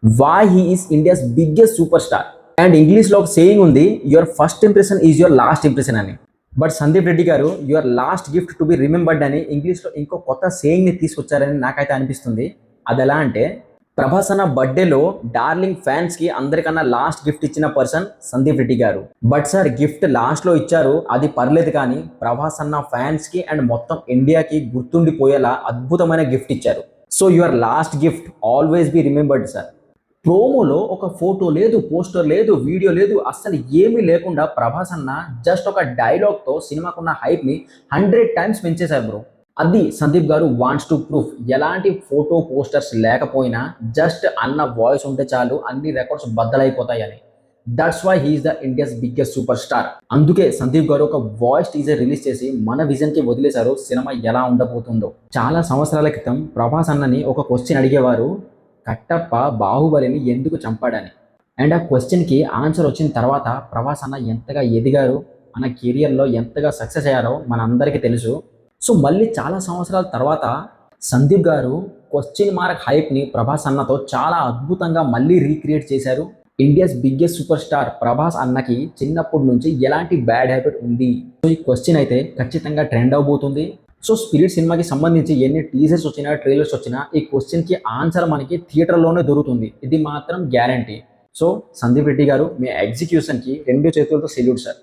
why he is India's biggest superstar. And ఇంగ్లీష్లో ఒక saying ఉంది, your first impression is your last impression అని. But Sandeep Reddy గారు your last gift to be remembered అని ఇంగ్లీష్లో ఇంకో కొత్త సేయింగ్ని తీసుకొచ్చారని నాకైతే అనిపిస్తుంది. అది ఎలా అంటే, ప్రభాస్ అన్న బర్త్డేలో డార్లింగ్ ఫ్యాన్స్కి అందరికన్నా లాస్ట్ గిఫ్ట్ ఇచ్చిన పర్సన్ సందీప్ రెడ్డి గారు. బట్ సార్ గిఫ్ట్ లాస్ట్లో ఇచ్చారు, అది పర్లేదు, కానీ ప్రభాస్ అన్న ఫ్యాన్స్కి అండ్ మొత్తం ఇండియాకి గుర్తుండిపోయేలా అద్భుతమైన గిఫ్ట్ ఇచ్చారు. So your last gift always be remembered sir. ప్రోమోలో ఒక ఫోటో లేదు, పోస్టర్ లేదు, వీడియో లేదు, అస్సలు ఏమీ లేకుండా ప్రభాస్ అన్న జస్ట్ ఒక డైలాగ్తో సినిమాకున్న హైప్ని 100 times పెంచేశారు బ్రో. అది సందీప్ గారు వాంట్స్ టు ప్రూఫ్. ఎలాంటి ఫోటో పోస్టర్స్ లేకపోయినా జస్ట్ అన్న వాయిస్ ఉంటే చాలు అన్ని రికార్డ్స్ బద్దలైపోతాయని. That's why he's the India's biggest super star. అందుకే సందీప్ గారు ఒక వాయిస్ టీజర్ రిలీజ్ చేసి మన విజన్కి వదిలేశారు సినిమా ఎలా ఉండబోతుందో. చాలా సంవత్సరాల క్రితం ప్రభాస్ అన్నని ఒక క్వశ్చన్ అడిగేవారు, కట్టప్ప బాహుబలిని ఎందుకు చంపాడని. అండ్ ఆ క్వశ్చన్కి ఆన్సర్ వచ్చిన తర్వాత ప్రభాస్ అన్న ఎంతగా ఎదిగారు, మన కెరియర్లో ఎంతగా సక్సెస్ అయ్యారో మన అందరికీ తెలుసు. సో మళ్ళీ చాలా సంవత్సరాల తర్వాత సందీప్ గారు క్వశ్చన్ మార్క్ హైప్ని ప్రభాస్ అన్నతో చాలా అద్భుతంగా మళ్ళీ రీక్రియేట్ చేశారు. India's biggest super star Prabhas అన్నకి చిన్నప్పటి నుంచి ఎలాంటి బ్యాడ్ హ్యాబిట్ ఉంది. సో ఈ క్వశ్చన్ అయితే ఖచ్చితంగా ట్రెండ్ అవబోతుంది. సో స్పిరిట్ సినిమాకి సంబంధించి ఎన్ని టీజర్స్ వచ్చినా, ట్రైలర్స్ వచ్చినా ఈ క్వశ్చన్కి ఆన్సర్ మనకి థియేటర్లోనే దొరుకుతుంది, ఇది మాత్రం గ్యారంటీ. సో సందీప్ రెడ్డి గారు మీ ఎగ్జిక్యూషన్కి 2 చేతులతో సెల్యూట్ సార్.